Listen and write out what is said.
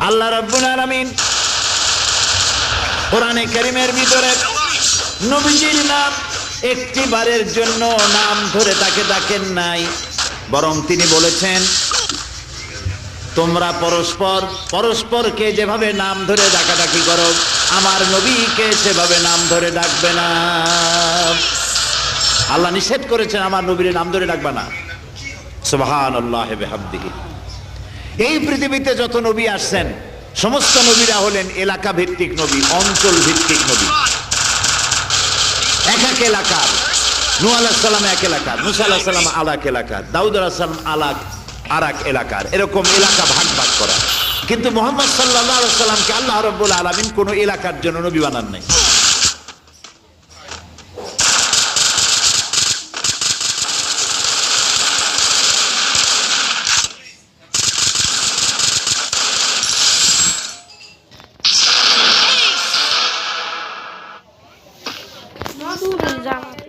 আল্লাহ রাব্বুল আলামিন কোরআনে কারীমের ভিতরে নবীজির নাম একটি বারের জন্য নাম ধরে তাকে ডাকেন নাই, বরং তিনি বলেছেন তোমরা পরস্পরকে যেভাবে নাম ধরে ডাকাডাকি করো আমার নবীকে সেভাবে নাম ধরে ডাকবে না। আল্লাহ নিষেধ করেছেন আমার নবীর নাম ধরে ডাকবে না। সুবহানাল্লাহি ওয়া বিহামদিহি। এই পৃথিবীতে যত নবী আসছেন সমস্ত নবীরা হলেন এলাকা ভিত্তিক নবী, অঞ্চল ভিত্তিক নবী। এক এক এলাকার, নূহ আলাইহিস সালাম এক এলাকার, মুসা আলাইহিস সালাম আলাক এলাকার, দাউদ আলাইহিস সালাম আরাক এলাকার, এরকম এলাকা ভাগ ভাগ করা। কিন্তু মুহাম্মদ সাল্লাল্লাহু আলাইহি সাল্লামকে আল্লাহ রাব্বুল আলামিন কোন এলাকার জন্য নবী বানান নাই। Nasıl bulacağım?